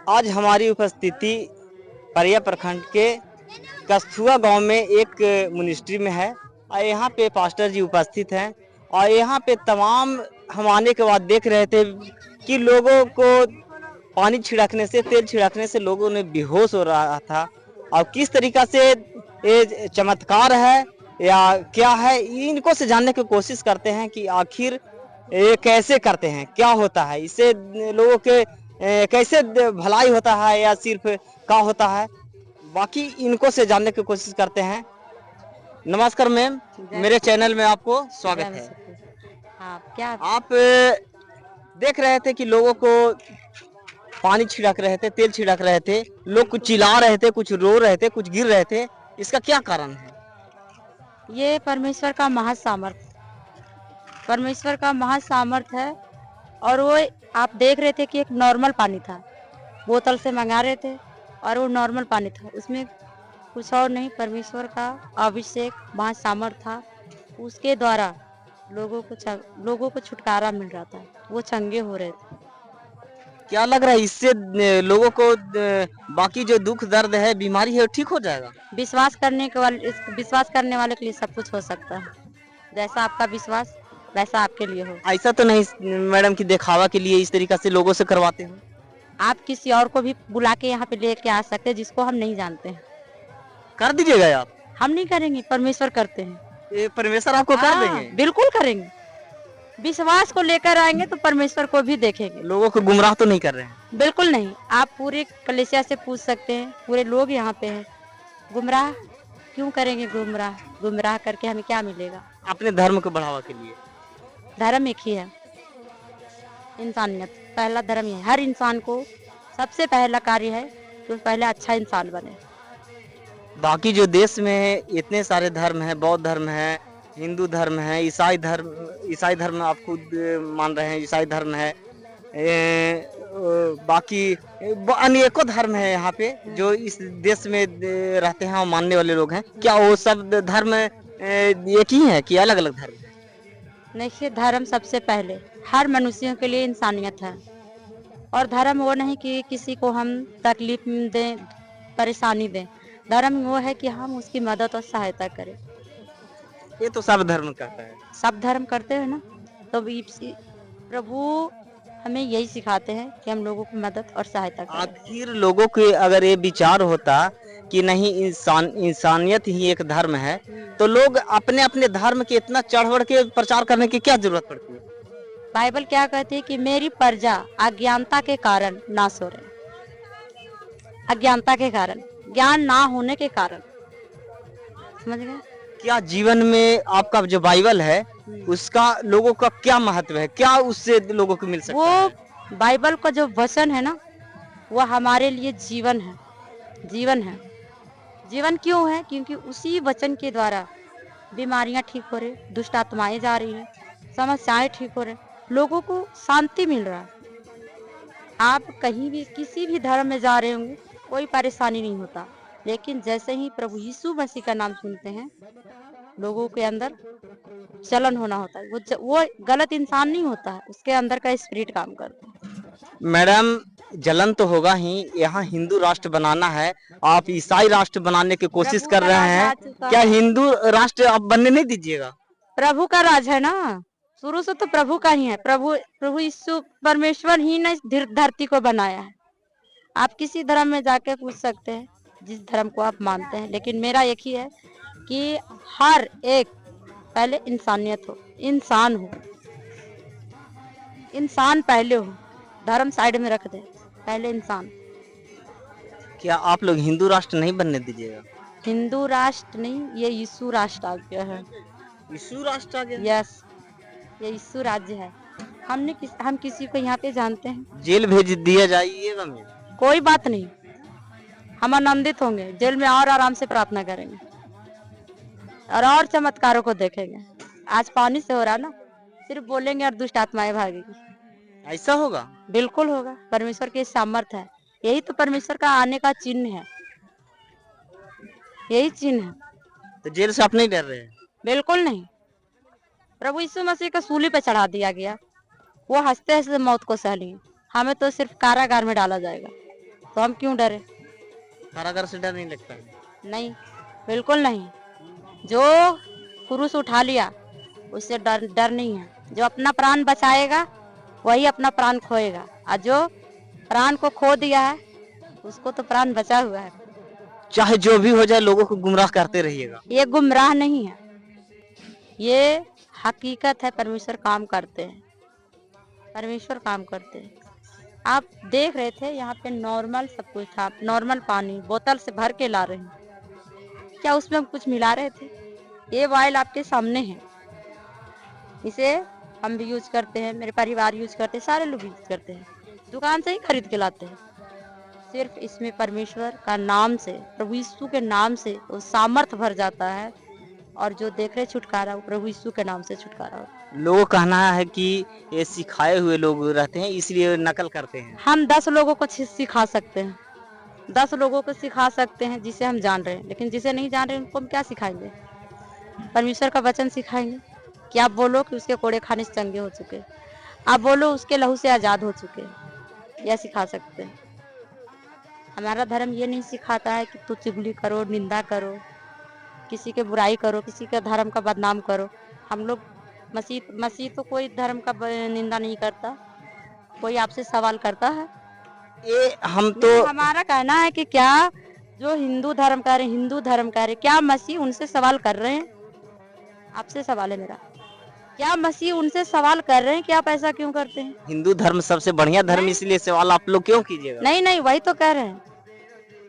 आज हमारी उपस्थिति परिया प्रखंड के कस्थुआ गांव में एक मिनिस्ट्री में है और यहाँ पे पास्टर जी उपस्थित हैं और यहाँ पे तमाम हम आने के बाद देख रहे थे कि लोगों को पानी छिड़कने से, तेल छिड़कने से लोगों ने बेहोश हो रहा था। और किस तरीका से ये चमत्कार है या क्या है, इनको से जानने की कोशिश करते हैं कि आखिर ये कैसे करते हैं, क्या होता है इससे, लोगों के कैसे भलाई होता है या सिर्फ क्या होता है। बाकी इनको से जानने की कोशिश करते हैं। नमस्कार मैम, मेरे चैनल में आपको स्वागत है। आप देख रहे थे कि लोगों को पानी छिड़क रहे थे, तेल छिड़क रहे थे, लोग कुछ चिल्ला रहे थे, कुछ रो रहे थे, कुछ गिर रहे थे, इसका क्या कारण है? ये परमेश्वर का महासामर्थ, परमेश्वर का महासामर्थ है। और वो आप देख रहे थे कि एक नॉर्मल पानी था, बोतल से मंगा रहे थे और वो नॉर्मल पानी था, उसमें कुछ और नहीं, परमेश्वर का अभिषेक महासामर्थ था। उसके द्वारा लोगों को छुटकारा मिल रहा था, वो चंगे हो रहे थे। क्या लग रहा है इससे लोगों को बाकी जो दुख दर्द है, बीमारी है, वो ठीक हो जाएगा? विश्वास करने वाले के लिए सब कुछ हो सकता है। जैसा आपका विश्वास वैसा आपके लिए हो। ऐसा तो नहीं मैडम कि दिखावा के लिए इस तरीका से लोगों से करवाते हो? आप किसी और को भी बुला के यहाँ पे लेके आ सकते हैं जिसको हम नहीं जानते हैं। कर दीजिएगा आप? हम नहीं करेंगे, परमेश्वर करते हैं। ये परमेश्वर आपको कर देंगे? बिल्कुल करेंगे। विश्वास को लेकर आएंगे तो परमेश्वर को भी देखेंगे। लोगों को गुमराह तो नहीं कर रहे हैं? बिल्कुल नहीं। आप पूरे कलीसिया से पूछ सकते हैं, पूरे लोग यहाँ पे हैं। गुमराह क्यों करेंगे? गुमराह करके हमें क्या मिलेगा? अपने धर्म को बढ़ावा के लिए। धर्म एक ही है, इंसानियत। पहला धर्म है, हर इंसान को सबसे पहला कार्य है तो पहले अच्छा इंसान बने। बाकी जो देश में इतने सारे धर्म हैं, बौद्ध धर्म है, हिंदू धर्म है, ईसाई धर्म आप खुद मान रहे हैं, ईसाई धर्म है, बाकी अनेकों धर्म है यहाँ पे जो इस देश में रहते हैं और मानने वाले लोग हैं। क्या वो सब धर्म एक ही है कि अलग अलग धर्म है? देखिए, धर्म सबसे पहले हर मनुष्यों के लिए इंसानियत है। और धर्म वो नहीं कि किसी को हम तकलीफ दें, परेशानी दें। धर्म वो है कि हम उसकी मदद और सहायता करें। ये तो सब धर्म करता है। सब धर्म करते हैं ना, तो प्रभु हमें यही सिखाते हैं कि हम लोगों की मदद और सहायता करें। आखिर लोगों के अगर ये विचार होता कि नहीं, इंसानियत ही एक धर्म है, तो लोग अपने अपने धर्म के इतना चढ़ बढ़ के प्रचार करने की क्या जरूरत पड़ती है? बाइबल क्या कहती है कि मेरी प्रजा अज्ञानता के कारण नाश हो रहे। अज्ञानता के कारण, ज्ञान ना होने के कारण। समझ गए? क्या जीवन में आपका जो बाइबल है उसका लोगों का क्या महत्व है, क्या उससे लोगों को मिल सकता है? वो बाइबल का जो वचन है ना, वो हमारे लिए जीवन है। जीवन है। जीवन क्यों है? क्योंकि उसी वचन के द्वारा बीमारियां ठीक हो रही, दुष्ट आत्माएं जा रही है, समस्याएं ठीक हो रही, लोगों को शांति मिल रहा है। आप कहीं भी किसी भी धर्म में जा रहे होंगे, कोई परेशानी नहीं होता। लेकिन जैसे ही प्रभु यीशु मसीह का नाम सुनते हैं, लोगों के अंदर चलन होना होता है। वो गलत इंसान नहीं होता है, उसके अंदर का स्पिरिट काम करता है। मैडम, जलन तो होगा ही। यहाँ हिंदू राष्ट्र बनाना है, आप ईसाई राष्ट्र बनाने की कोशिश कर रहे हैं, क्या हिंदू राष्ट्र आप बनने नहीं दीजिएगा? प्रभु का राज है ना, शुरू से तो प्रभु का ही है। प्रभु यीशु परमेश्वर ही ने इस धरती को बनाया है। आप किसी धर्म में जाके पूछ सकते हैं, जिस धर्म को आप मानते हैं। लेकिन मेरा एक ही है कि हर एक पहले इंसानियत हो, इंसान हो, इंसान पहले हो। धर्म साइड में रख दे, पहले इंसान। क्या आप लोग हिंदू राष्ट्र नहीं बनने दीजिएगा? हिंदू राष्ट्र नहीं, ये यीशु राष्ट्र आ गया है। यीशु राष्ट्र आ गया? यस, ये यीशु राज्य है। हम किसी को यहाँ पे जानते हैं? जेल भेज दिया जाइएगा? कोई बात नहीं, हम आनंदित होंगे। जेल में और आराम से प्रार्थना करेंगे और चमत्कारों को देखेंगे। आज पानी से हो रहा ना, सिर्फ बोलेंगे और दुष्ट आत्माएं भागेगी। ऐसा होगा? बिल्कुल होगा। परमेश्वर के सामर्थ है। यही तो परमेश्वर का आने का चिन्ह है, यही चिन्ह है। तो जेल से आप नहीं डर रहे हैं? बिल्कुल नहीं। प्रभु यीशु मसीह को सूली पे चढ़ा दिया गया, वो हंसते हंसते मौत को सह लिए। हमें तो सिर्फ कारागार में डाला जाएगा। तो हम क्यों डरे? कारागार से डर नहीं लगता है? नहीं, बिल्कुल नहीं। जो क्रूस उठा लिया उससे डर नहीं है। जो अपना प्राण बचाएगा वही अपना प्राण खोएगा, और जो प्राण को खो दिया है उसको तो प्राण बचा हुआ है। चाहे जो भी हो जाए लोगों को गुमराह करते रहिएगा। ये गुमराह नहीं है, ये हकीकत है। परमेश्वर काम करते हैं, परमेश्वर काम करते हैं। आप देख रहे थे यहाँ पे नॉर्मल सब कुछ था, नॉर्मल पानी बोतल से भर के ला रहे हैं। क्या उसमें हम कुछ मिला रहे थे? ये ऑयल आपके सामने है, इसे हम भी यूज करते हैं, मेरे परिवार यूज करते हैं, सारे लोग यूज करते हैं, दुकान से ही खरीद के लाते हैं। सिर्फ इसमें परमेश्वर का नाम से, प्रभु यीशु के नाम से वो सामर्थ भर जाता है, और जो देख रहे छुटकारा वो प्रभु यीशु के नाम से छुटकारा होता है। लोगों का कहना है कि ये सिखाए हुए लोग रहते हैं इसलिए नकल करते हैं। हम 10 लोगों को सिखा सकते हैं, 10 लोगों को सिखा सकते हैं जिसे हम जान रहे हैं, लेकिन जिसे नहीं जान रहे उनको हम क्या सिखाएंगे? परमेश्वर का वचन सिखाएंगे कि आप बोलो कि उसके कोड़े खाने से चंगे हो चुके, आप बोलो उसके लहू से आजाद हो चुके, यह सिखा सकते हैं। हमारा धर्म ये नहीं सिखाता है कि तू चुगली करो, निंदा करो, किसी के बुराई करो, किसी के धर्म का बदनाम करो। हम लोग मसीह तो कोई धर्म का निंदा नहीं करता, कोई आपसे सवाल करता है? ये हम तो हमारा कहना है कि क्या जो हिंदू धर्म का रहे, हिंदू धर्म का रहे, क्या मसीह उनसे सवाल कर रहे हैं? आपसे सवाल है मेरा, क्या मसीह उनसे सवाल कर रहे हैं कि आप ऐसा क्यों करते हैं? हिंदू धर्म सबसे बढ़िया धर्म, इसलिए सवाल आप लोग क्यों कीजिएगा? नहीं, वही तो कह रहे हैं।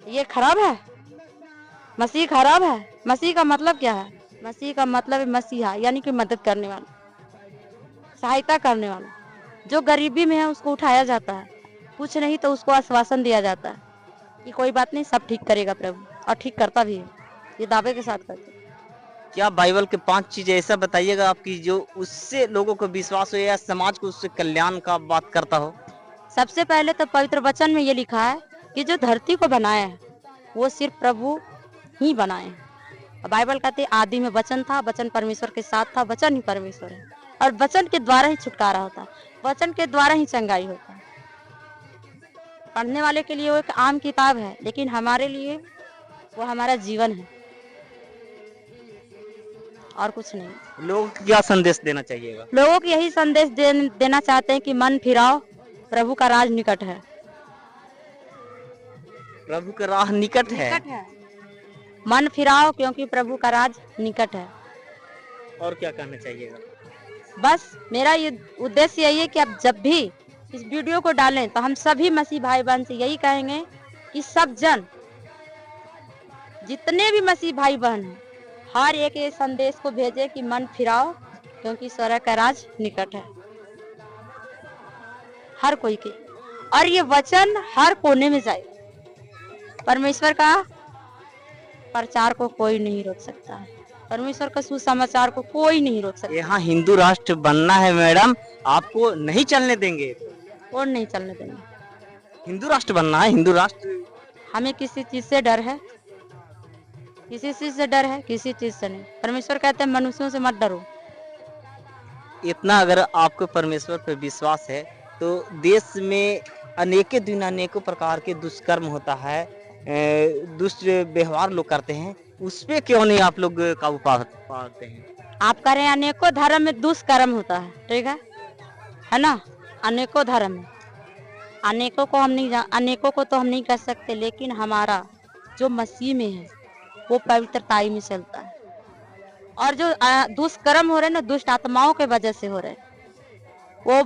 ये खराब है, मसीह खराब है। मसीह का मतलब क्या है? मसीह का मतलब है मसीहा, यानी कि मदद करने वाला, सहायता करने वाला। जो गरीबी में है उसको उठाया जाता है, कुछ नहीं तो उसको आश्वासन दिया जाता है कि कोई बात नहीं, सब ठीक करेगा प्रभु, और ठीक करता भी है, ये दावे के साथ करते हैं। क्या बाइबल के 5 चीजें ऐसा बताइएगा आपकी जो उससे लोगों को विश्वास हो या समाज को उससे कल्याण का बात करता हो? सबसे पहले तो पवित्र वचन में ये लिखा है कि जो धरती को बनाया है वो सिर्फ प्रभु ही बनाए हैं। बाइबल कहते हैं आदि में वचन था, वचन परमेश्वर के साथ था, वचन ही परमेश्वर है, और वचन के द्वारा ही छुटकारा होता है, वचन के द्वारा ही चंगाई होता है। पढ़ने वाले के लिए वो एक आम किताब है, लेकिन हमारे लिए वो हमारा जीवन है, और कुछ नहीं। लोगों को क्या संदेश देना चाहिएगा? लोगों को यही संदेश देना चाहते हैं कि मन फिराओ, प्रभु का राज निकट है। प्रभु का राह निकट है। मन फिराओ क्योंकि प्रभु का राज निकट है। और क्या कहना चाहिएगा? बस मेरा ये उद्देश्य यही है कि आप जब भी इस वीडियो को डालें तो हम सभी मसीह भाई बहन से यही कहेंगे कि सब जन, जितने भी मसीह भाई बहन हैं, हर एक ये संदेश को भेजे कि मन फिराओ क्योंकि स्वर्ग का राज निकट है, हर कोई के। और ये वचन हर कोने में जाए। परमेश्वर का प्रचार को कोई नहीं रोक सकता है, परमेश्वर का सुसमाचार को कोई नहीं रोक सकता। यहाँ हिंदू राष्ट्र बनना है मैडम, आपको नहीं चलने देंगे। कौन नहीं चलने देंगे? हिंदू राष्ट्र बनना है, हिंदू राष्ट्र। हमें किसी चीज से डर है? किसी चीज से डर है? किसी चीज से नहीं। परमेश्वर कहते हैं मनुष्यों से मत डरो। इतना अगर आपको परमेश्वर पर विश्वास है तो देश में अनेकों दिन अनेकों प्रकार के दुष्कर्म होता है, दुष्ट व्यवहार लोग करते हैं, उस पे क्यों नहीं आप लोग काबू पाते हैं? आप करें, अनेकों धर्म में दुष्कर्म होता है, ठीक है ना? अनेकों धर्म में, अनेकों को तो हम नहीं कर सकते, लेकिन हमारा जो मसीह में है वो पवित्रताई में चलता है। और जो दुष्कर्म हो रहे हैं ना, दुष्ट आत्माओं के वजह से हो रहे हैं, वो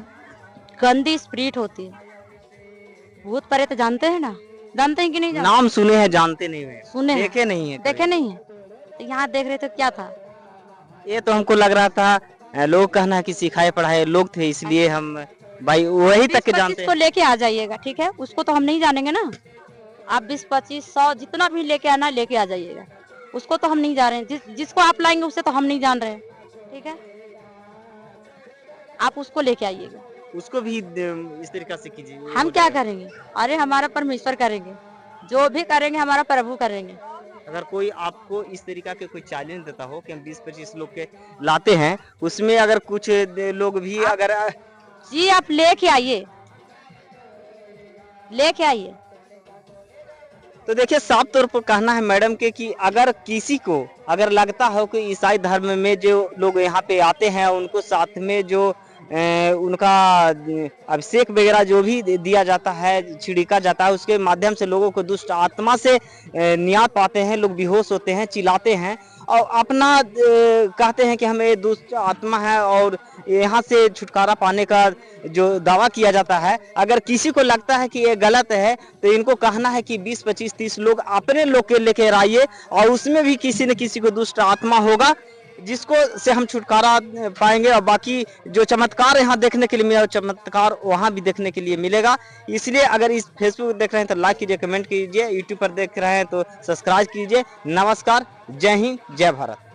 गंदी स्पिरिट होती है। भूत प्रेत जानते हैं ना? जानते हैं कि नहीं जानते? नाम सुने हैं, जानते नहीं है, सुने हैं, देखे नहीं है। देखे नहीं है तो यहाँ देख रहे थे क्या था? ये तो हमको लग रहा था लोग कहना कि सिखाए पढ़ाए लोग थे, इसलिए हम भाई वही तक जानते हैं। को लेके आ जाइएगा, ठीक है? उसको तो हम नहीं जानेंगे ना। आप 20, 25, 100 जितना भी लेके आना लेके आ जाइएगा, उसको तो हम नहीं जा रहे हैं। जिसको आप लाएंगे उसे तो हम नहीं जान रहे हैं, ठीक है? आप उसको लेके आइएगा, उसको भी इस तरीका से कीजिए। हम क्या करेंगे? अरे हमारा परमेश्वर करेंगे, जो भी करेंगे हमारा प्रभु करेंगे। अगर कोई आपको इस तरीका के कोई चैलेंज देता हो कि हम 20-25 लोग के लाते हैं, उसमें अगर कुछ लोग भी अगर जी आप लेके आइए, लेके आइए, तो देखिए साफ तौर पर कहना है मैडम के कि अगर किसी को अगर लगता हो कि ईसाई धर्म में जो लोग यहाँ पे आते हैं उनको साथ में जो उनका अभिषेक वगैरह जो भी दिया जाता है, छिड़का जाता है, उसके माध्यम से लोगों को दुष्ट आत्मा से निजात पाते हैं, लोग बेहोश होते हैं, चिल्लाते हैं और अपना कहते हैं कि हमें दुष्ट आत्मा है और यहाँ से छुटकारा पाने का जो दावा किया जाता है। अगर किसी को लगता है कि ये गलत है तो इनको कहना है कि 20, 25, 30 लोग अपने लोग के लेकर आइए और उसमें भी किसी न किसी को दुष्ट आत्मा होगा जिसको से हम छुटकारा पाएंगे और बाकी जो चमत्कार यहाँ देखने के लिए मिला चमत्कार वहाँ भी देखने के लिए मिलेगा। इसलिए अगर इस फेसबुक देख रहे हैं तो लाइक कीजिए, कमेंट कीजिए, यूट्यूब पर देख रहे हैं तो सब्सक्राइब कीजिए। नमस्कार, जय हिंद, जय भारत।